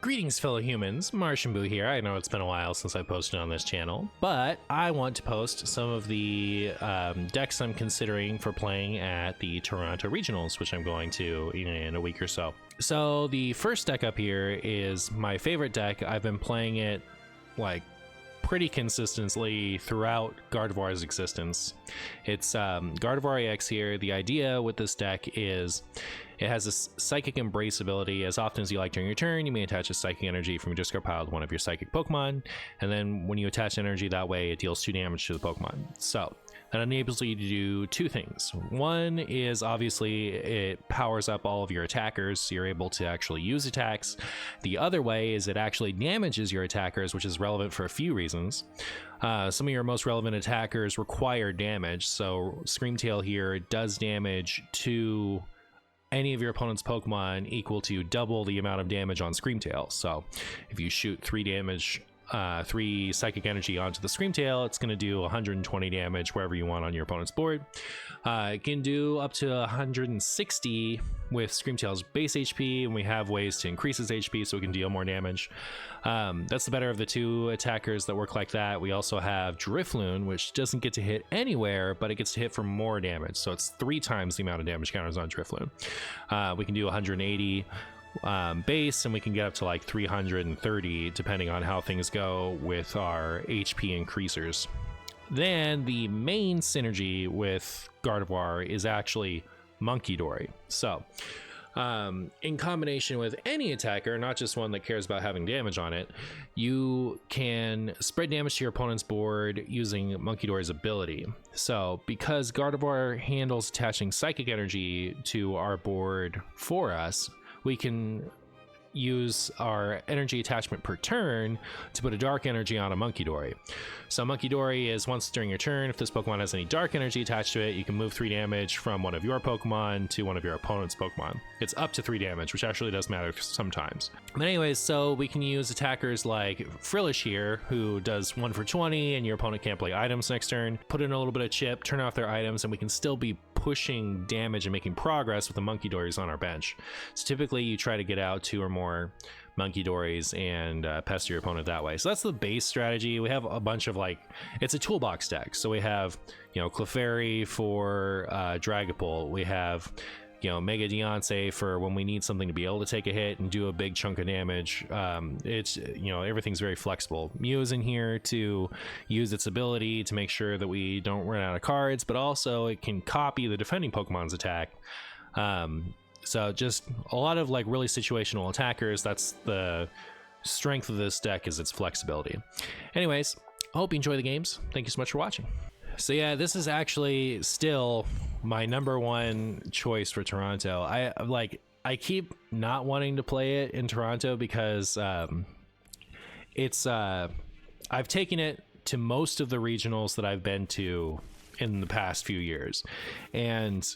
Greetings, fellow humans. MartianBuu here. I know it's been a while since I posted on this channel, but I want to post some of the decks I'm considering for playing at the Toronto Regionals, which I'm going to in a week or so. So the first deck up here is my favorite deck. I've been playing it like pretty consistently throughout Gardevoir's existence. It's Gardevoir EX here. The idea with this deck is it has a Psychic Embrace ability. As often as you like during your turn, you may attach a Psychic Energy from your discard pile to one of your Psychic Pokemon, and then when you attach energy that way, it deals 2 damage to the Pokemon. So that enables you to do 2 things. One is obviously it powers up all of your attackers, so you're able to actually use attacks. The other way is it actually damages your attackers, which is relevant for a few reasons. Some of your most relevant attackers require damage, so Screamtail here does damage to any of your opponent's Pokemon equal to double the amount of damage on Screamtail. So if you shoot 3 damage, 3 psychic energy onto the Screamtail, it's going to do 120 damage wherever you want on your opponent's board. It can do up to 160 with Screamtail's base HP, and we have ways to increase its HP so it can deal more damage. That's the better of the 2 attackers that work like that. We also have Drifloon, which doesn't get to hit anywhere, but it gets to hit for more damage, so it's 3 times the amount of damage counters on Drifloon. We can do 180 base, and we can get up to like 330 depending on how things go with our HP increasers. Then the main synergy with Gardevoir is actually Munkidori. So in combination with any attacker, not just one that cares about having damage on it, you can spread damage to your opponent's board using Munkidori's ability. So because Gardevoir handles attaching psychic energy to our board for us, we can use our energy attachment per turn to put a dark energy on a Munkidori. So Munkidori is once during your turn, if this Pokemon has any dark energy attached to it, you can move 3 damage from one of your Pokemon to one of your opponent's Pokemon. It's up to 3 damage, which actually does matter sometimes. But anyways, so we can use attackers like Frillish here, who does 1 for 20, and your opponent can't play items next turn. Put in a little bit of chip, turn off their items, and we can still be pushing damage and making progress with the Munkidoris on our bench. So typically you try to get out 2 or more Munkidoris and pester your opponent that way. So that's the base strategy. We have a bunch of it's a toolbox deck. So we have, Clefairy for Dragapult. We have, Mega Diancie for when we need something to be able to take a hit and do a big chunk of damage. It's, everything's very flexible. Mew is in here to use its ability to make sure that we don't run out of cards, but also it can copy the defending Pokemon's attack. So just a lot of really situational attackers. That's the strength of this deck, is its flexibility. Anyways, I hope you enjoy the games. Thank you so much for watching. So yeah, this is actually still my #1 choice for Toronto. I keep not wanting to play it in Toronto because it's I've taken it to most of the regionals that I've been to in the past few years, and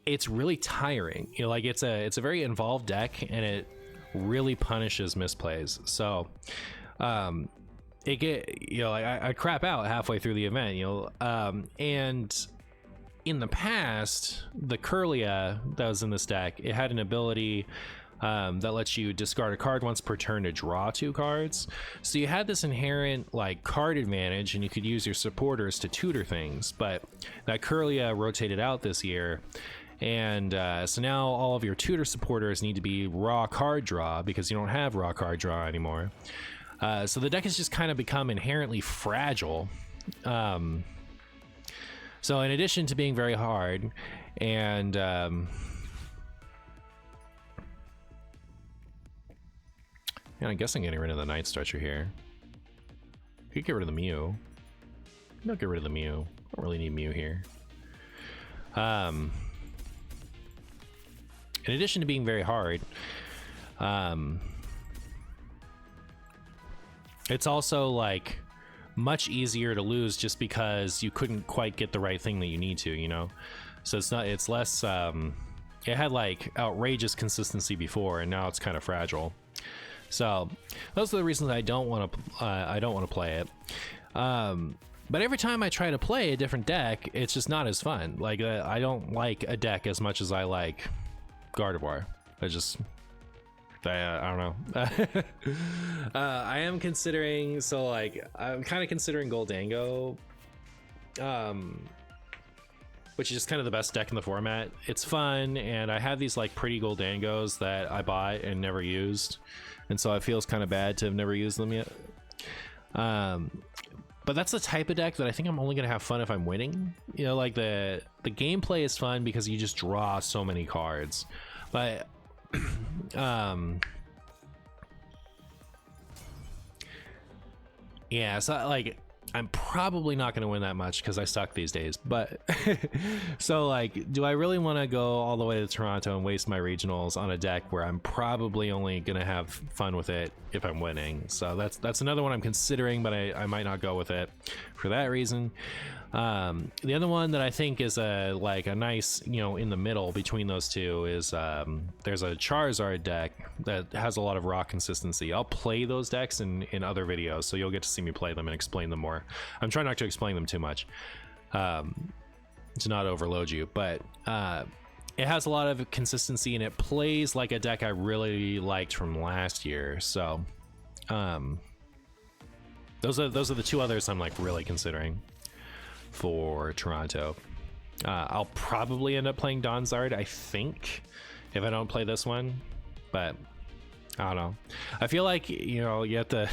it's really tiring. It's a very involved deck, and it really punishes misplays. So it I crap out halfway through the event, and in the past, the Kirlia that was in this deck, it had an ability that lets you discard a card once per turn to draw 2 cards. So you had this inherent card advantage, and you could use your supporters to tutor things. But that Kirlia rotated out this year, and so now all of your tutor supporters need to be raw card draw because you don't have raw card draw anymore. So the deck has just kind of become inherently fragile. So in addition to being very hard, and I'm guessing getting rid of the Night Stretcher here. Could get rid of the Mew. Don't get rid of the Mew. Don't really need Mew here. In addition to being very hard, it's also much easier to lose just because you couldn't quite get the right thing that you need to, so it's less it had outrageous consistency before, and now it's kind of fragile. So those are the reasons I don't want to play it. But every time I try to play a different deck, it's just not as fun. I don't like a deck as much as I like Gardevoir. I don't know. I am considering, so like I'm kind of considering Goldango, which is just kind of the best deck in the format. It's fun, and I have these like pretty Goldangos that I bought and never used, and so it feels kind of bad to have never used them yet. But that's the type of deck that I think I'm only gonna have fun if I'm winning. You know, like the gameplay is fun because you just draw so many cards, but yeah, so like I'm probably not going to win that much because I suck these days, but so like, do I really want to go all the way to Toronto and waste my regionals on a deck where I'm probably only going to have fun with it if I'm winning? So that's another one I'm considering, but I might not go with it for that reason. The other one that I think is like a nice, you know, in the middle between those two is there's a Charizard deck that has a lot of raw consistency. I'll play those decks in other videos, so you'll get to see me play them and explain them more. I'm trying not to explain them too much to not overload you, but it has a lot of consistency and it plays like a deck I really liked from last year. So those are the two others I'm like really considering for Toronto. I'll probably end up playing Donzard, I think, if I don't play this one, but I don't know. I feel like, you know, you have to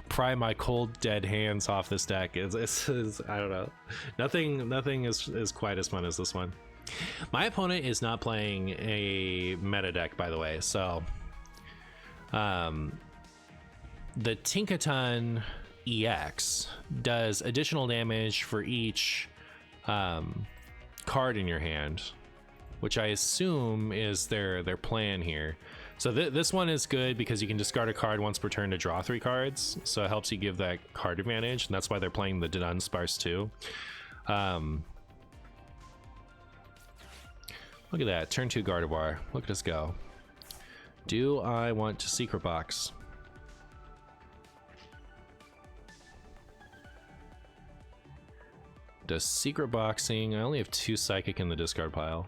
pry my cold dead hands off this deck. It's I don't know. Nothing is quite as fun as this one. My opponent is not playing a meta deck, by the way, so the Tinkaton EX does additional damage for each card in your hand, which I assume is their plan here. So this one is good because you can discard a card once per turn to draw 3 cards, so it helps you give that card advantage, and that's why they're playing the Dunsparce too. Look at that, turn 2 Gardevoir. Look at us go. Do I want to Secret Box? Does Secret Boxing? I only have 2 Psychic in the discard pile.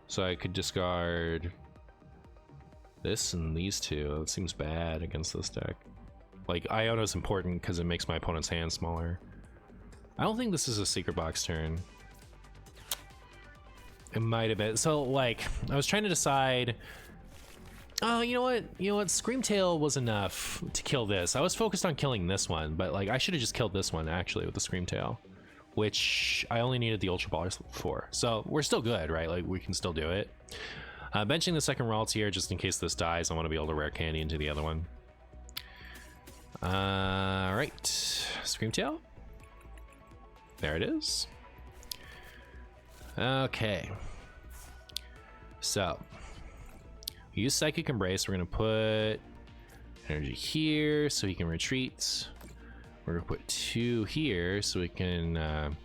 So I could discard this and these 2. That seems bad against this deck. Like, Iono's important because it makes my opponent's hand smaller. I don't think this is a Secret Box turn. It might have been. So, like, I was trying to decide... Oh, you know what? Screamtail was enough to kill this. I was focused on killing this one, but like I should have just killed this one actually with the Screamtail, which I only needed the Ultra Ball for. So we're still good, right? Like we can still do it. Benching the second Ralts here just in case this dies. I want to be able to Rare Candy into the other one. All right, Screamtail. There it is. Okay. So. Use Psychic Embrace. We're going to put energy here so he can retreat. We're going to put 2 here so we can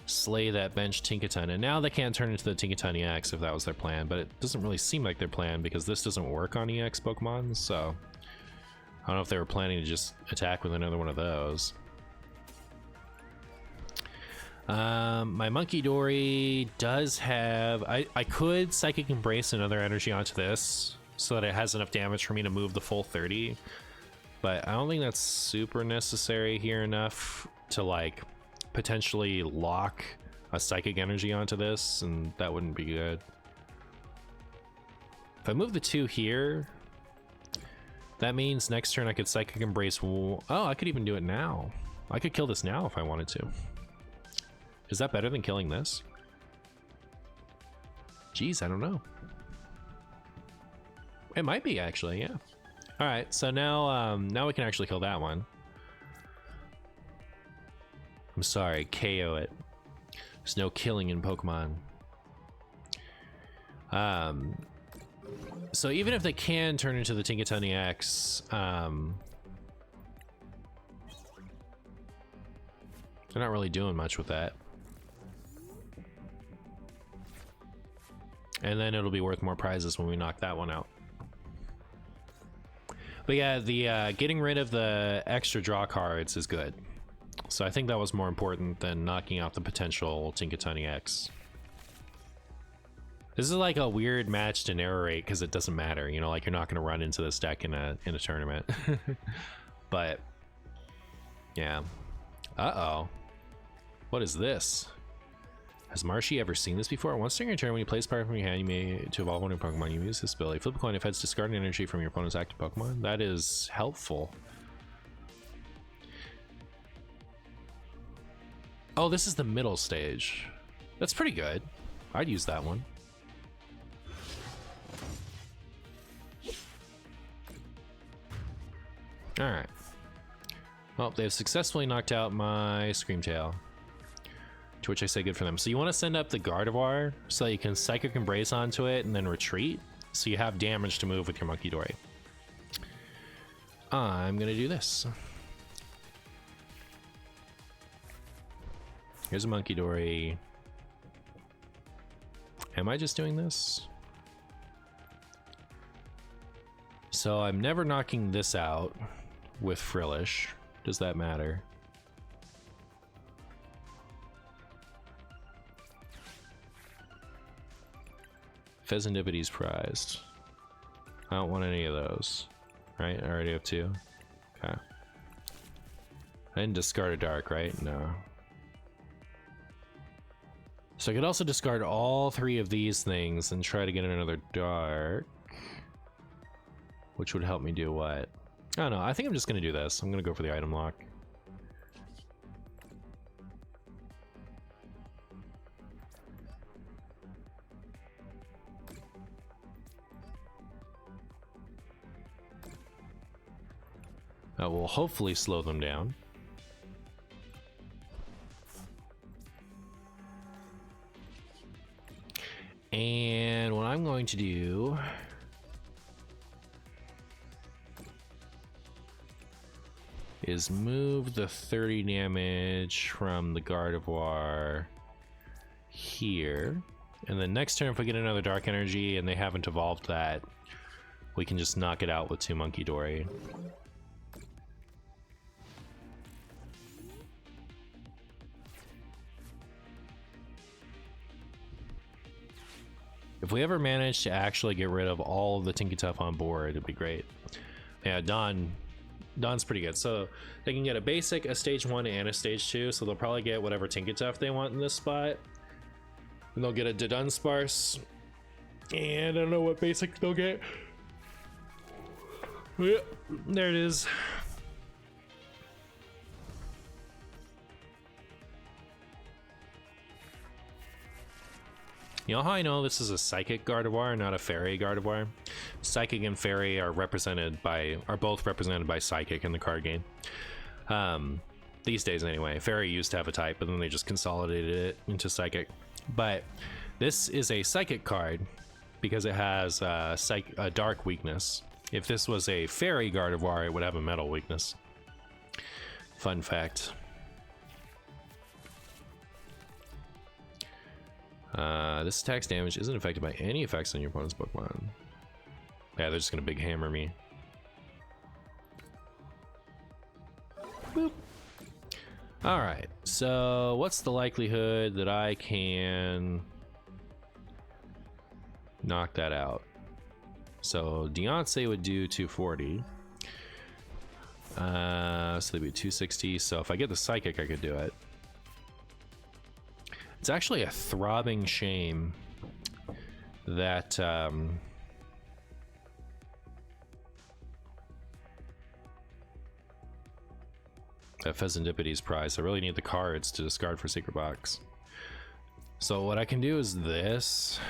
slay that bench Tinkaton. And now they can't turn into the Tinkaton EX if that was their plan, but it doesn't really seem like their plan because this doesn't work on EX Pokemon, so I don't know if they were planning to just attack with another one of those. My Munkidori does have... I could Psychic Embrace another energy onto this so that it has enough damage for me to move the full 30, but I don't think that's super necessary here enough to like potentially lock a Psychic Energy onto this, and that wouldn't be good. If I move the 2 here, that means next turn I could Psychic Embrace... Oh, I could even do it now. I could kill this now if I wanted to. Is that better than killing this? Jeez, I don't know. It might be actually, yeah. All right, so now now we can actually kill that one. I'm sorry, KO it. There's no killing in Pokemon. So even if they can turn into the Tinkaton EX, they're not really doing much with that. And then it'll be worth more prizes when we knock that one out. But yeah, the getting rid of the extra draw cards is good. So I think that was more important than knocking out the potential Tinkatoni X. This is like a weird match to narrate because it doesn't matter, you know, like you're not going to run into this deck in a tournament. But yeah. Uh-oh. What is this? Has Marshy ever seen this before? Once during your turn, when you place power from your hand, you may to evolve one of your Pokemon. You use this ability. Flip a coin if it's discarding energy from your opponent's active Pokemon. That is helpful. Oh, this is the middle stage. That's pretty good. I'd use that one. Alright. Well, they've successfully knocked out my Screamtail. To which I say good for them. So you want to send up the Gardevoir so that you can Psychic Embrace onto it and then retreat. So you have damage to move with your Munkidori. I'm going to do this. Here's a Munkidori. Am I just doing this? So I'm never knocking this out with Frillish. Does that matter? Fezandipiti's prized. I don't want any of those. Right? I already have two. Okay. I didn't discard a dark, right? No. So I could also discard all three of these things and try to get another dark. Which would help me do what? I don't know. I think I'm just going to do this. I'm going to go for the item lock. That will hopefully slow them down. And what I'm going to do is move the 30 damage from the Gardevoir here. And then next turn, if we get another Dark Energy and they haven't evolved that, we can just knock it out with two Munkidori. If we ever manage to actually get rid of all of the Tinkatuff on board, it'd be great. Yeah, Don's pretty good. So they can get a basic, a stage 1, and a stage 2. So they'll probably get whatever Tinkatuff they want in this spot. And they'll get a Dunsparce. And I don't know what basic they'll get. Yeah, there it is. You know how I know this is a Psychic Gardevoir, not a Fairy Gardevoir? Psychic and Fairy are both represented by Psychic in the card game. These days anyway. Fairy used to have a type, but then they just consolidated it into Psychic. But this is a Psychic card because it has a Dark weakness. If this was a Fairy Gardevoir, it would have a Metal weakness. Fun fact. This attack's damage isn't affected by any effects on your opponent's Pokemon. Yeah, they're just gonna big hammer me. Boop. Alright, so what's the likelihood that I can knock that out? So Diancie would do 240. So they'd be 260. So if I get the Psychic, I could do it. It's actually a throbbing shame that that Fezandipiti's prize. I really need the cards to discard for Secret Box. So what I can do is this.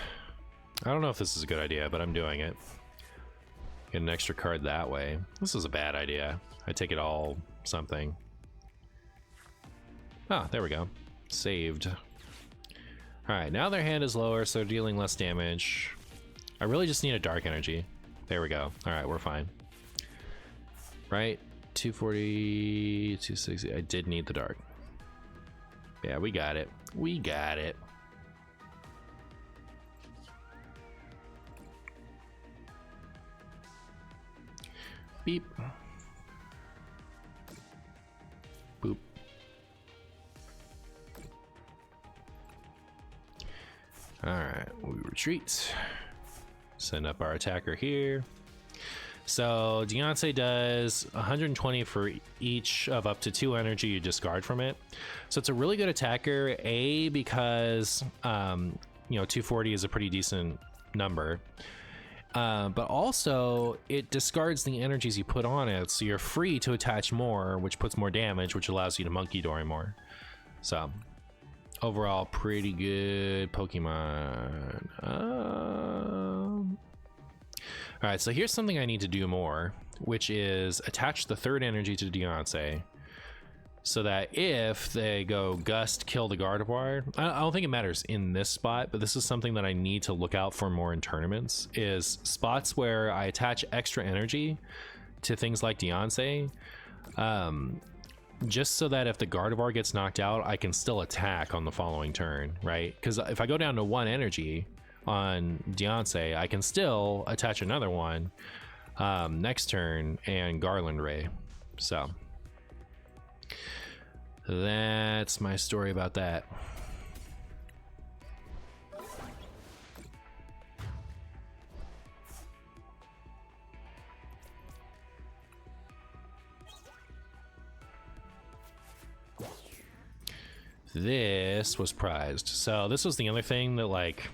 I don't know if this is a good idea, but I'm doing it. Get an extra card that way. This is a bad idea. I take it all something. Ah, there we go. Saved. Alright, now their hand is lower, so they're dealing less damage. I really just need a Dark Energy. There we go. Alright, we're fine. Right? 240, 260. I did need the Dark. Yeah, we got it. We got it. Beep. Boop. Alright, we retreat. Send up our attacker here. So Diancie does 120 for each of up to 2 energy you discard from it. So it's a really good attacker, A, because you know, 240 is a pretty decent number. But also it discards the energies you put on it, so you're free to attach more, which puts more damage, which allows you to Munkidori more. So overall, pretty good Pokemon. All right, so here's something I need to do more, which is attach the 3rd energy to Diancie, so that if they go Gust, kill the Gardevoir, I don't think it matters in this spot, but this is something that I need to look out for more in tournaments, is spots where I attach extra energy to things like Diancie, just so that if the Gardevoir gets knocked out, I can still attack on the following turn, right? Because if I go down to 1 energy on Diancie, I can still attach another one next turn and Garland Ray. So that's my story about that. This was prized. So this was the other thing that, like,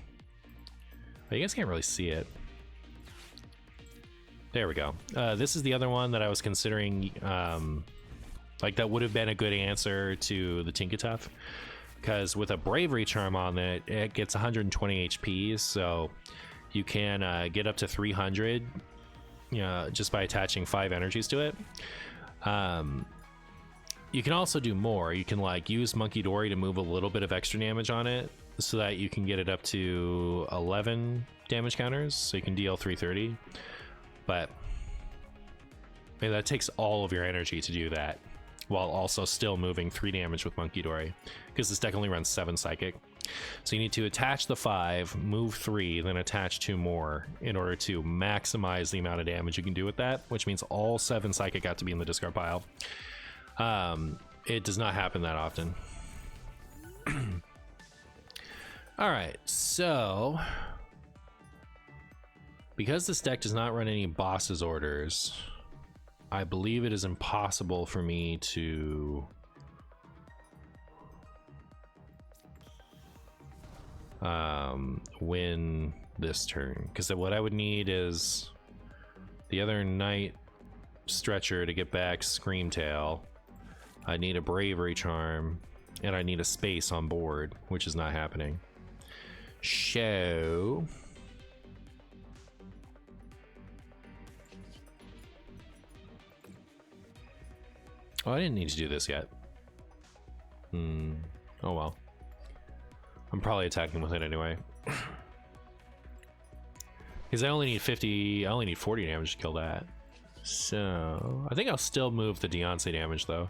you guys can't really see it. There we go. This is the other one that I was considering, like, that would have been a good answer to the Tinkatuff, because with a Bravery Charm on it, it gets 120 HP, so you can get up to 300, you know, just by attaching 5 energies to it. You can also do more. You can, like, use Munkidori to move a little bit of extra damage on it, so that you can get it up to 11 damage counters, so you can deal 330. But maybe that takes all of your energy to do that, while also still moving 3 damage with Munkidori, because this deck only runs 7 Psychic. So you need to attach the 5, move 3, then attach 2 more in order to maximize the amount of damage you can do with that, which means all 7 Psychic got to be in the discard pile. It does not happen that often. All right, so because this deck does not run any bosses orders, I believe it is impossible for me to win this turn, because what I would need is the other Night Stretcher to get back Screamtail. I need a Bravery Charm, and I need a space on board, which is not happening. So oh, I didn't need to do this yet. Oh well. I'm probably attacking with it anyway. Because I only need 40 damage to kill that. So I think I'll still move the Diancie damage though.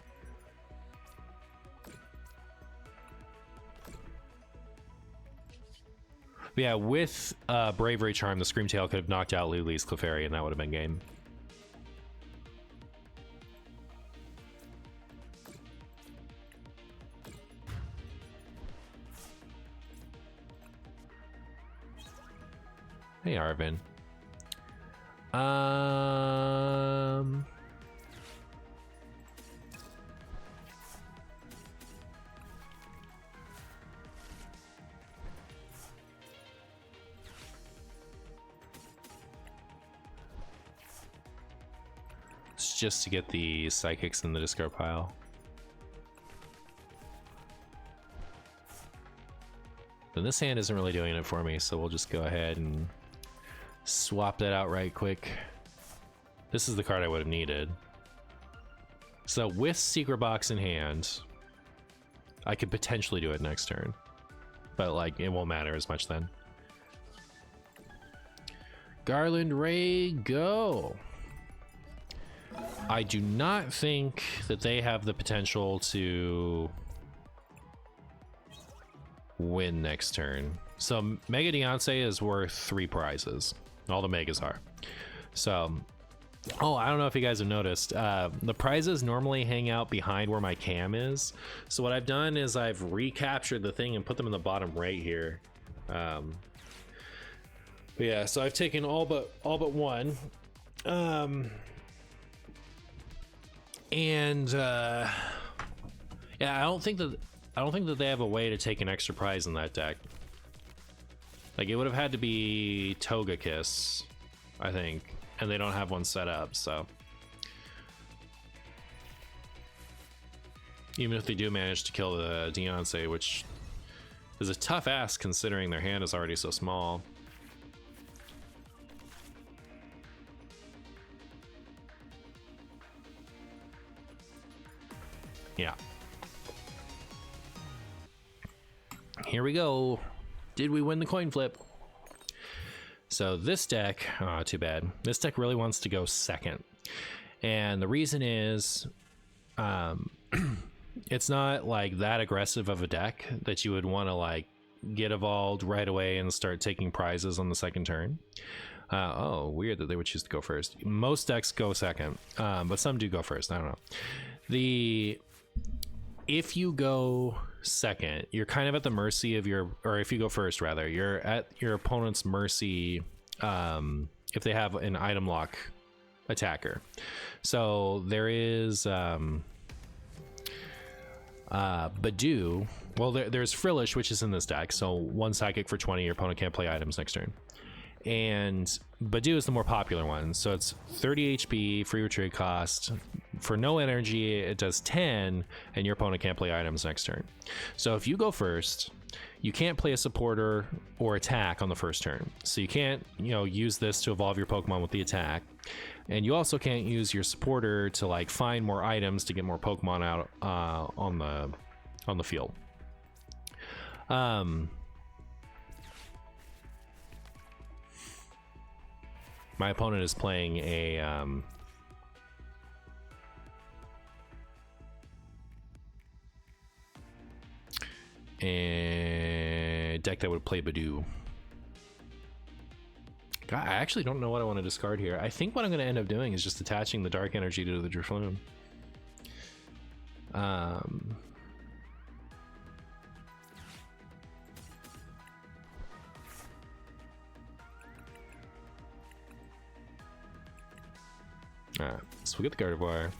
But yeah, with Bravery Charm, the Screamtail could have knocked out Lillie's Clefairy, and that would have been game. Hey, Arven. It's just to get the Psychics in the discard pile. Then this hand isn't really doing it for me, so we'll just go ahead and swap that out right quick. This is the card I would have needed. So with Secret Box in hand, I could potentially do it next turn, but like it won't matter as much then. Garland Ray, go. I do not think that they have the potential to win next turn. So Mega Diancie is worth 3 prizes. All the Megas are. So, oh, I don't know if you guys have noticed. The prizes normally hang out behind where my cam is. So what I've done is I've recaptured the thing and put them in the bottom right here. But yeah, so I've taken all but one. Yeah, I don't think that they have a way to take an extra prize in that deck. Like, it would have had to be Togekiss, I think, and they don't have one set up, so. Even if they do manage to kill the Diancie, which is a tough ask considering their hand is already so small. Yeah. Here we go. Did we win the coin flip? So this deck, oh, too bad. This deck really wants to go second. And the reason is, it's not like that aggressive of a deck that you would want to like get evolved right away and start taking prizes on the second turn. Oh, weird that they would choose to go first. Most decks go second, but some do go first. I don't know. If you go second, you're kind of at the mercy of or if you go first rather, you're at your opponent's mercy if they have an item lock attacker. So there is Badoo. Well, there's Frillish, which is in this deck, so 1 psychic for 20, your opponent can't play items next turn. And Badoo is the more popular one, so it's 30 HP, free retreat cost. For no energy, it does 10, and your opponent can't play items next turn. So if you go first, you can't play a supporter or attack on the first turn. So you can't, use this to evolve your Pokemon with the attack. And you also can't use your supporter to like find more items to get more Pokemon out on the field. My opponent is playing a deck that would play Badoo. God, I actually don't know what I want to discard here. I think what I'm going to end up doing is just attaching the dark energy to the Drifloon. Alright, so we get the Gardevoir.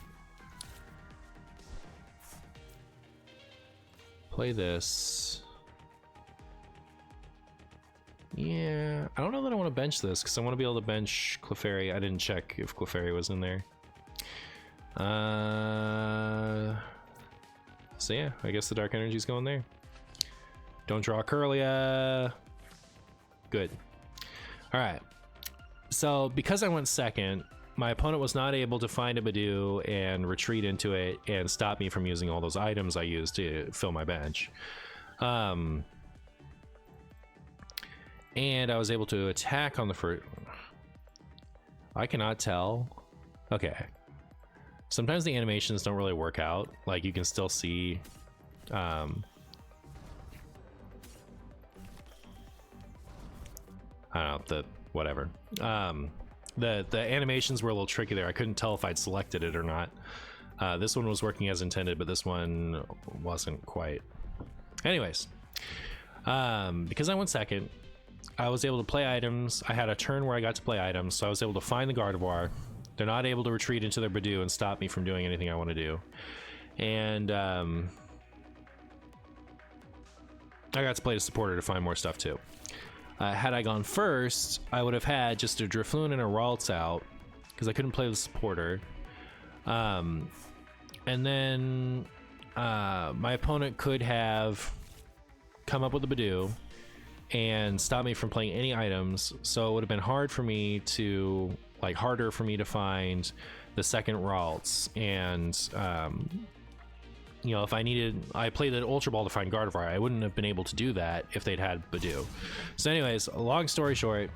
Play this. Yeah, I don't know that I want to bench this because I want to be able to bench Clefairy. I didn't check if Clefairy was in there. So yeah, I guess the Dark Energy's going there. Don't draw Kirlia. Good. Alright. So because I went second, my opponent was not able to find a Badoo and retreat into it and stop me from using all those items I used to fill my bench. And I was able to attack on the first. I cannot tell. Okay. Sometimes the animations don't really work out. Like you can still see. I don't know, whatever. The animations were a little tricky there. I couldn't tell if I'd selected it or not. This one was working as intended, but this one wasn't quite. Anyways, because I went second, I was able to play items. I had a turn where I got to play items, so I was able to find the Gardevoir. They're not able to retreat into their Badoo and stop me from doing anything I want to do. And I got to play the supporter to find more stuff too. Had I gone first, I would have had just a Drifloon and a Ralts out because I couldn't play the supporter. And then my opponent could have come up with a Badoo and stop me from playing any items. So it would have been harder for me to find the second Ralts. And if I played the Ultra Ball to find Gardevoir, I wouldn't have been able to do that if they'd had Badoo. So anyways, long story short,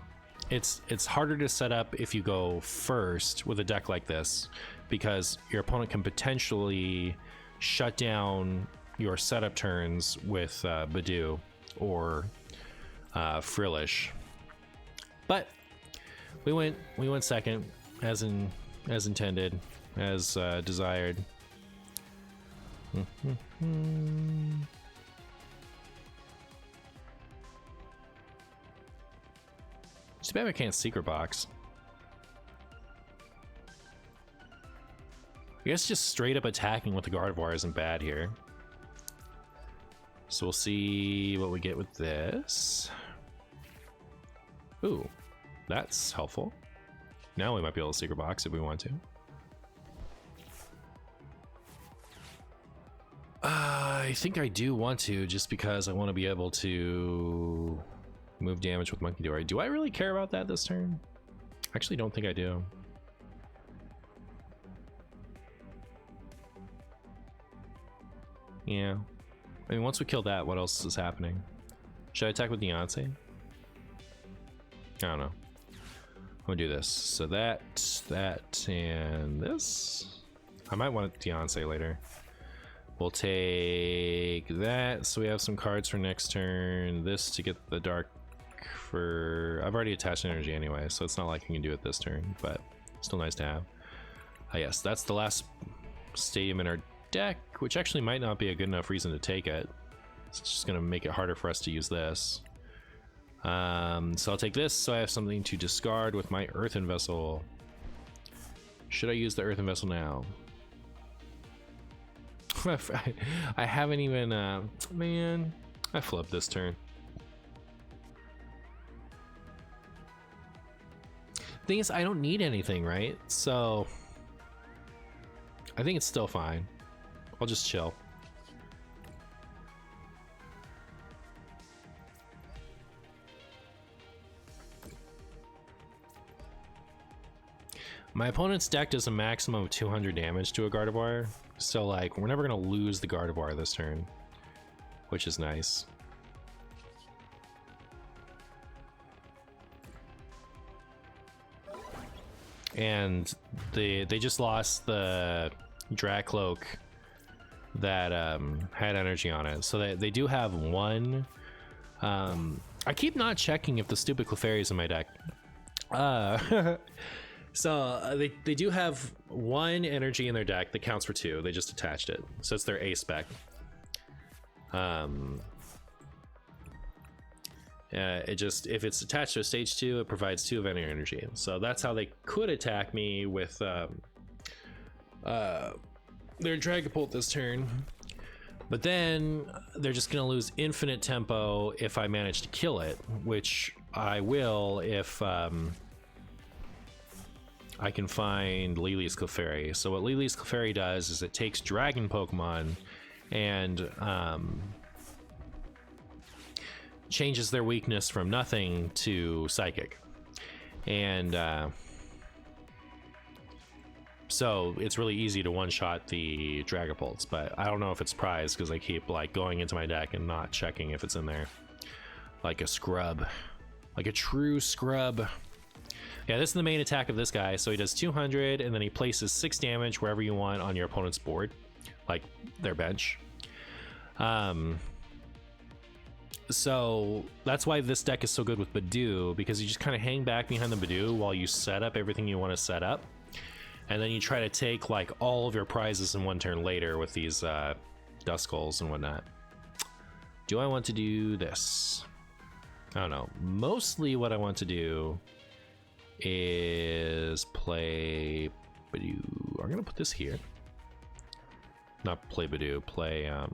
it's harder to set up if you go first with a deck like this because your opponent can potentially shut down your setup turns with Badoo or Frillish. But we went second as intended, as desired. Too bad I can't Secret Box. I guess just straight up attacking with the Gardevoir isn't bad here. So we'll see what we get with this. Ooh, that's helpful. Now we might be able to Secret Box if we want to. I think I do want to, just because I want to be able to move damage with Munkidori. Do I really care about that this turn? Actually, don't think I do. Yeah. I mean, once we kill that, what else is happening? Should I attack with Diancie? I don't know. I'm gonna do this. So that, and this. I might want Diancie later. We'll take that, so we have some cards for next turn. This to get the dark for... I've already attached energy anyway, so it's not like I can do it this turn, but still nice to have. Yes, that's the last stadium in our deck, which actually might not be a good enough reason to take it. It's just gonna make it harder for us to use this. So I'll take this, so I have something to discard with my Earthen Vessel. Should I use the Earthen Vessel now? I haven't even, man, I flipped this turn. Thing is, I don't need anything, right? So I think it's still fine. I'll just chill. My opponent's deck does a maximum of 200 damage to a Gardevoir, so like we're never gonna lose the Gardevoir this turn, which is nice. And they just lost the Dracloak that had energy on it, so they do have one. I keep not checking if the stupid Clefairy is in my deck. So they do have one energy in their deck that counts for 2. They just attached it, so it's their A spec. It just, if it's attached to a stage 2, it provides 2 of any energy. So that's how they could attack me with their Dragapult this turn. But then they're just gonna lose infinite tempo if I manage to kill it, which I will if I can find Lillie's Clefairy. So what Lillie's Clefairy does is it takes dragon Pokemon and changes their weakness from nothing to psychic. And so it's really easy to one-shot the Dragapults, but I don't know if it's prized because I keep like going into my deck and not checking if it's in there. Like a scrub. Like a true scrub. Yeah, this is the main attack of this guy. So he does 200, and then he places 6 damage wherever you want on your opponent's board, like their bench. So that's why this deck is so good with Badoo, because you just kind of hang back behind the Badoo while you set up everything you want to set up, and then you try to take like all of your prizes in one turn later with these Duskulls and whatnot. Do I want to do this? I don't know. Mostly what I want to do is play Badoo. I'm gonna put this here. Not play Badoo, play a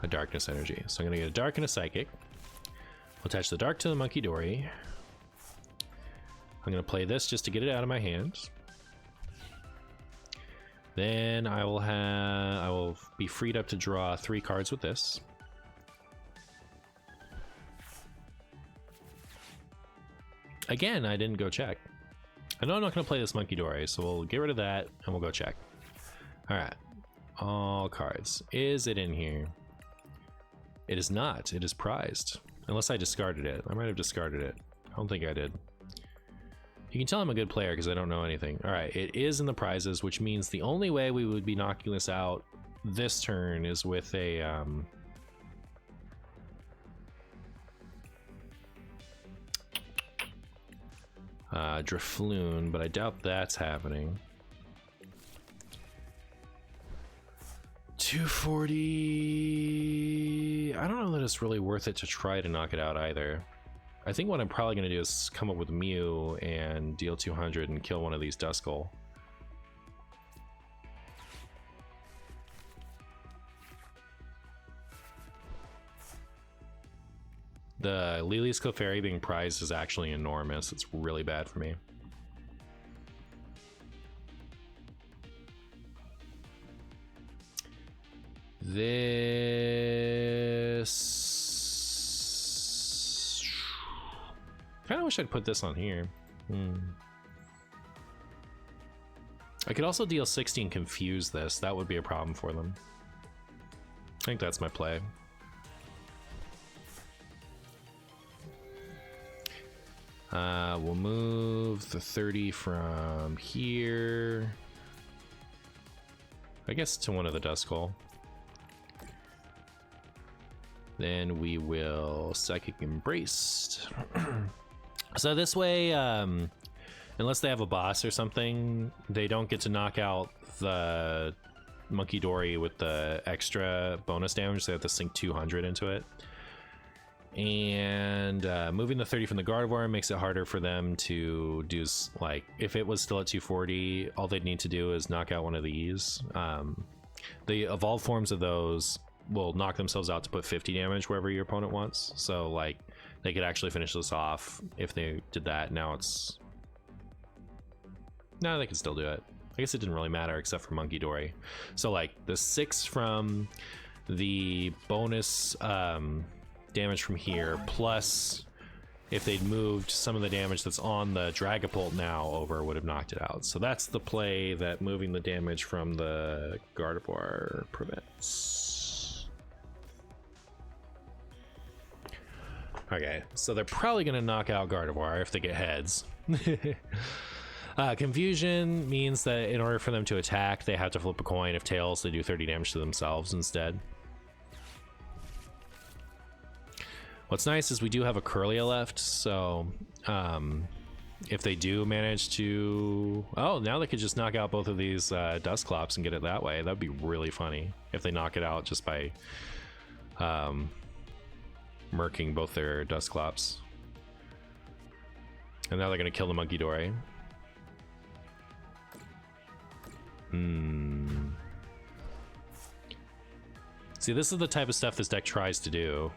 Darkness energy. So I'm gonna get a Dark and a Psychic. I'll attach the Dark to the Munkidori. I'm gonna play this just to get it out of my hand. Then I will be freed up to draw 3 cards with this. Again, I didn't go check. I know I'm not going to play this Munkidori, so we'll get rid of that and we'll go check. Alright. All cards. Is it in here? It is not. It is prized. Unless I discarded it. I might have discarded it. I don't think I did. You can tell I'm a good player because I don't know anything. Alright, it is in the prizes, which means the only way we would be knocking this out this turn is with a... Drifloon, but I doubt that's happening. 240. I don't know that it's really worth it to try to knock it out either. I think what I'm probably going to do is come up with Mew and deal 200 and kill one of these Duskull. The Lillie's Clefairy being prized is actually enormous. It's really bad for me. This... kind of wish I'd put this on here. I could also deal 60 and confuse this. That would be a problem for them. I think that's my play. We'll move the 30 from here, I guess, to one of the Duskull. Then we will Psychic Embrace. So this way, unless they have a boss or something, they don't get to knock out the Munkidori with the extra bonus damage. They have to sink 200 into it. And moving the 30 from the Gardevoir makes it harder for them to do, like, if it was still at 240, all they'd need to do is knock out one of these. The evolved forms of those will knock themselves out to put 50 damage wherever your opponent wants. So, like, they could actually finish this off if they did that. Now it's... no, they can still do it. I guess it didn't really matter except for Munkidori. So, like, the 6 from the bonus... damage from here, plus if they'd moved some of the damage that's on the Dragapult now over, would have knocked it out. So that's the play that moving the damage from the Gardevoir prevents. Okay, so they're probably going to knock out Gardevoir if they get heads. Confusion means that in order for them to attack, they have to flip a coin. If tails, they do 30 damage to themselves instead. What's nice is we do have a Kirlia left, so if they do manage to... oh, now they could just knock out both of these Dusclops and get it that way. That'd be really funny if they knock it out just by murking both their Dusclops. And now they're going to kill the Munkidori. See, this is the type of stuff this deck tries to do.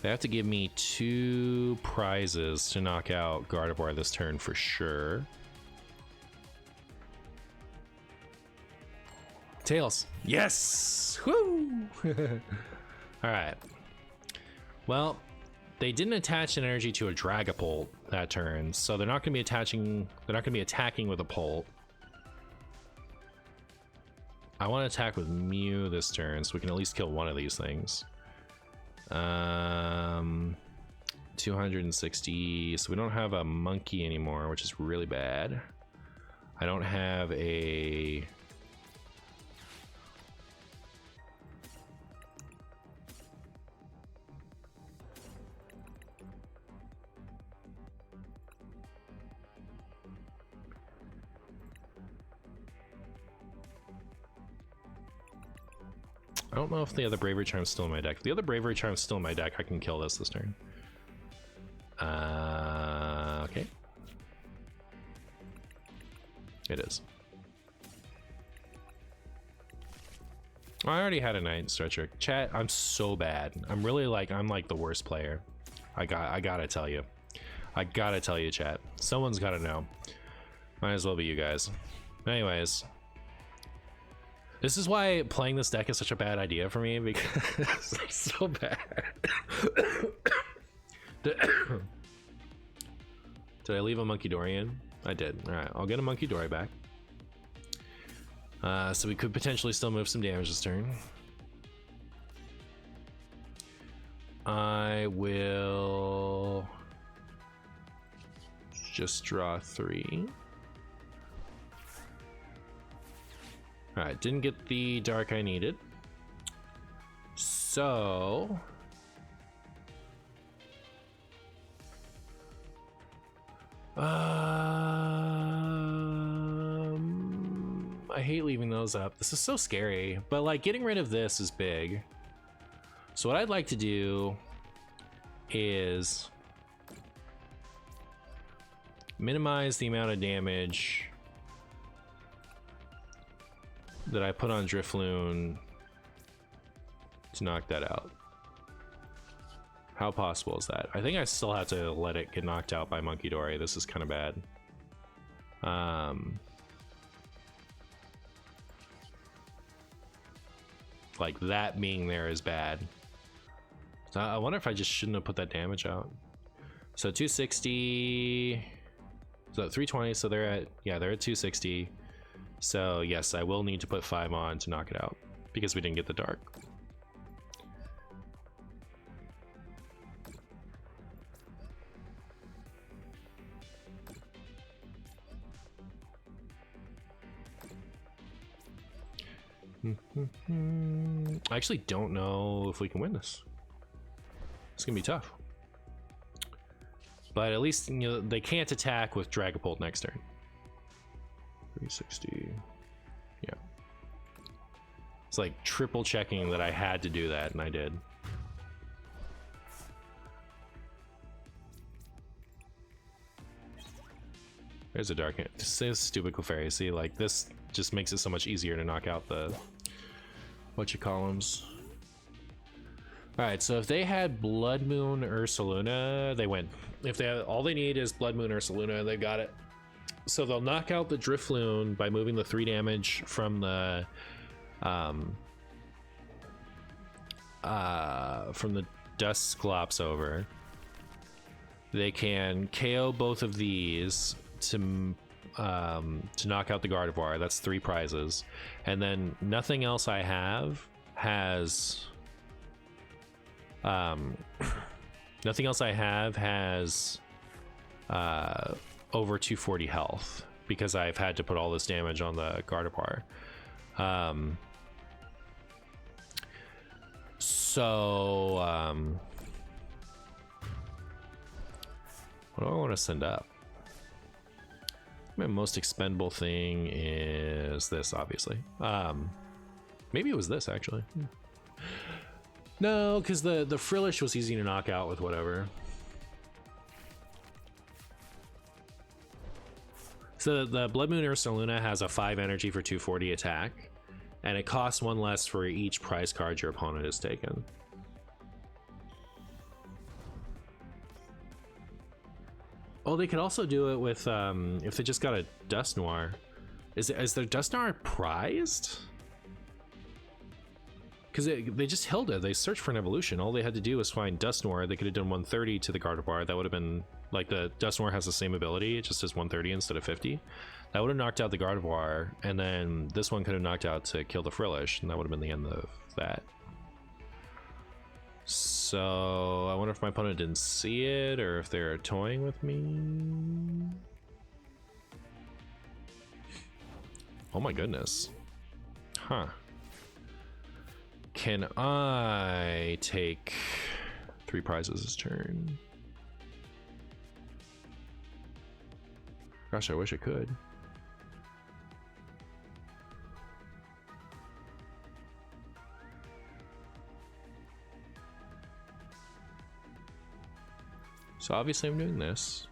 They have to give me 2 prizes to knock out Gardevoir this turn for sure. Tails. Yes! Woo! Alright. Well, they didn't attach an energy to a Dragapult that turn, so they're not gonna be attaching, they're not gonna be attacking with a Pult. I want to attack with Mew this turn so we can at least kill one of these things. 260, so we don't have a monkey anymore, which is really bad. I don't have a... I don't know if the other Bravery Charm's still in my deck. If the other Bravery Charm's still in my deck, I can kill this turn. Okay. It is. Oh, I already had a Night Stretcher. Chat, I'm so bad. I'm really like, I'm like the worst player. I gotta tell you. I gotta tell you, chat. Someone's gotta know. Might as well be you guys. Anyways. This is why playing this deck is such a bad idea for me, because I'm so bad. Did I leave a Munkidori in? I did. Alright, I'll get a Munkidori back. So we could potentially still move some damage this turn. I will just draw 3. Alright, didn't get the dark I needed. So... I hate leaving those up. This is so scary. But like getting rid of this is big. So what I'd like to do is minimize the amount of damage that I put on Drifloon to knock that out. How possible is that? I think I still have to let it get knocked out by Munkidori. This is kind of bad. Like that being there is bad. So I wonder if I just shouldn't have put that damage out. So 260, so 320, so they're at, yeah, they're at 260. So yes, I will need to put 5 on to knock it out because we didn't get the dark. I actually don't know if we can win this. It's gonna be tough. But at least, you know, they can't attack with Dragapult next turn. 360. Yeah. It's like triple checking that I had to do that, and I did. There's a dark. This is stupid Clefairy. See, like this just makes it so much easier to knock out the whatchacolumns. All right, so if they had Blood Moon Ursaluna, they win. If they have, all they need is Blood Moon Ursaluna, they got it. So they'll knock out the Drifloon by moving the 3 damage from the Dusclops over. They can KO both of these to knock out the Gardevoir. That's 3 prizes, and then nothing else I have has nothing else I have has over 240 health because I've had to put all this damage on the Gardevoir. What do I want to send up? My most expendable thing is this, obviously. Maybe it was this, actually. No, because the Frillish was easy to knock out with whatever. So the Blood Moon Ursaluna has a 5 energy for 240 attack, and it costs 1 less for each prize card your opponent has taken. Oh, they could also do it with if they just got a Dusknoir. Is their Dusknoir prized? Because they just held it. They searched for an evolution. All they had to do was find Dusknoir. They could have done 130 to the Gardevoir. That would have been like the Dusknoir has the same ability. It just does 130 instead of 50. That would have knocked out the Gardevoir, and then this one could have knocked out to kill the Frillish, and that would have been the end of that. So I wonder if my opponent didn't see it or if they're toying with me. Oh my goodness. Huh. Can I take 3 prizes this turn? Gosh, I wish I could. So obviously I'm doing this.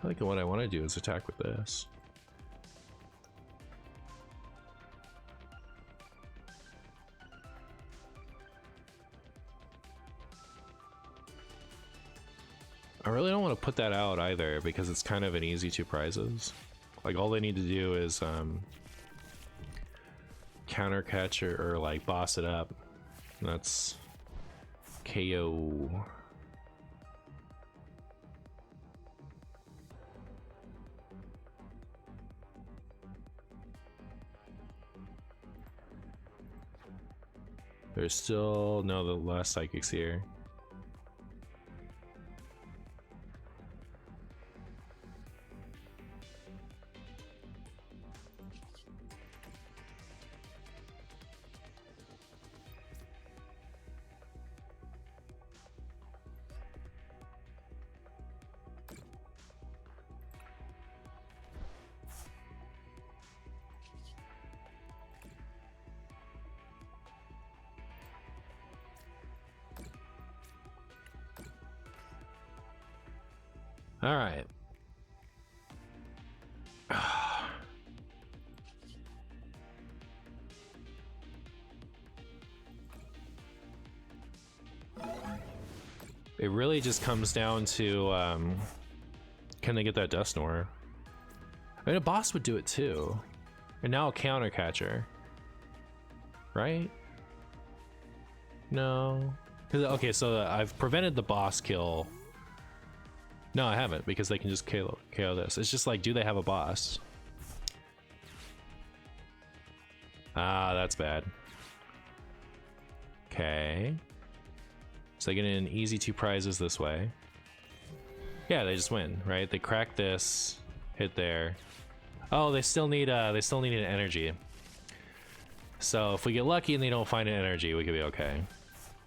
I think what I want to do is attack with this. I really don't want to put that out either because it's kind of an easy 2 prizes. Like all they need to do is counter catch or like boss it up. That's KO. There's still no, the last psychic's here. All right. It really just comes down to can they get that Dusknoir? I mean, a boss would do it too. And now a counter catcher, right? No. Okay, so I've prevented the boss kill. No, I haven't, because they can just KO this. It's just like, do they have a boss? Ah, that's bad. Okay. So they get in easy 2 prizes this way. Yeah, they just win, right? They crack this, hit there. Oh, they still need an energy. So if we get lucky and they don't find an energy, we could be okay.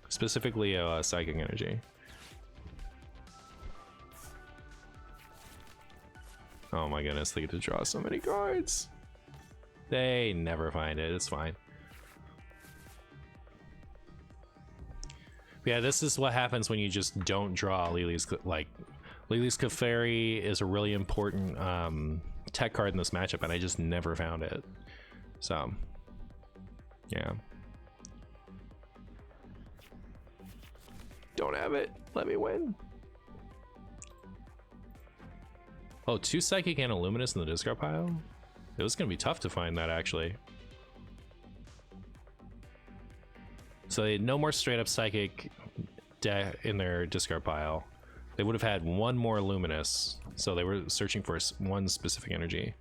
Specifically a psychic energy. Oh my goodness, they get to draw so many cards. They never find it, it's fine. Yeah, this is what happens when you just don't draw Lillie's. Like, Lillie's Clefairy is a really important tech card in this matchup, and I just never found it. So, yeah. Don't have it. Let me win. Oh, 2 Psychic and a Luminous in the discard pile? It was going to be tough to find that, actually. So they had no more straight up Psychic in their discard pile. They would have had 1 more Luminous, so they were searching for 1 specific energy.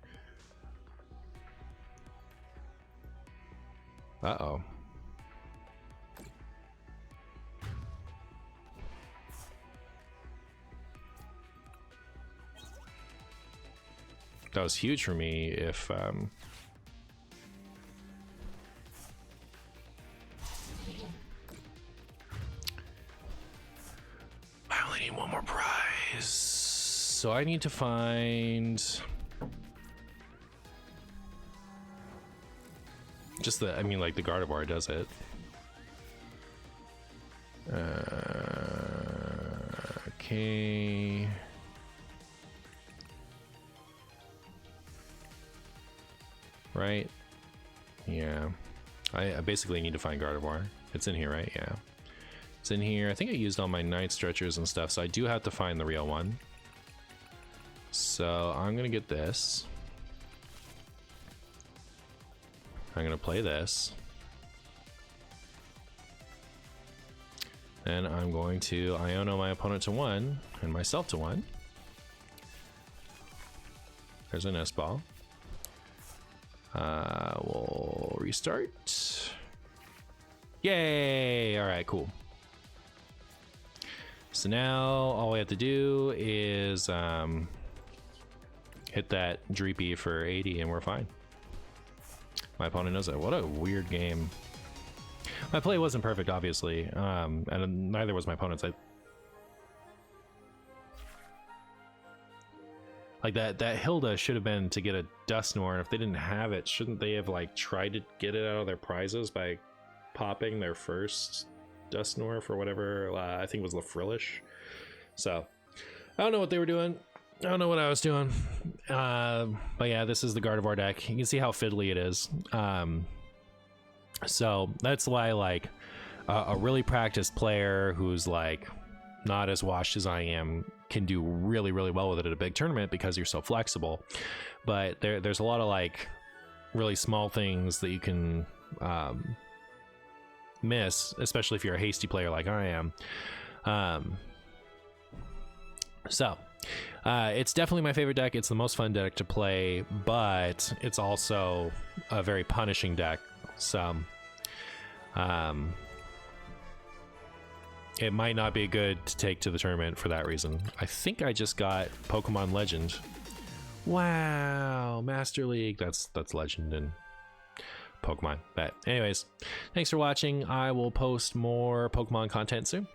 Uh-oh. That was huge for me if I only need 1 more prize, so I need to find just the, I mean, like the Gardevoir does it. Okay. Right? Yeah. I basically need to find Gardevoir. It's in here, right? Yeah. It's in here. I think I used all my Night Stretchers and stuff, so I do have to find the real one. So I'm gonna get this. I'm gonna play this. Then I'm going to Iono my opponent to 1 and myself to 1. There's a nest ball. We'll restart. Yay! All right, cool. So now all we have to do is hit that Dreepy for 80 and we're fine. My opponent knows that. What a weird game. My play wasn't perfect, obviously, and neither was my opponent's. Like that Hilda should have been to get a Dusknoir, and if they didn't have it, shouldn't they have like tried to get it out of their prizes by popping their first Dusknoir for whatever I think was the Frillish? So I don't know what they were doing. I don't know what I was doing. But yeah, this is the Gardevoir deck. You can see how fiddly it is. So that's why, like, a really practiced player who's like not as washed as I am can do really well with it at a big tournament because you're so flexible. But there's a lot of like really small things that you can miss, especially if you're a hasty player like I am. So it's definitely my favorite deck. It's the most fun deck to play, but it's also a very punishing deck. So it might not be good to take to the tournament for that reason. I think I just got Pokemon Legend. Wow, Master League. That's Legend in Pokemon. But anyways, thanks for watching. I will post more Pokemon content soon.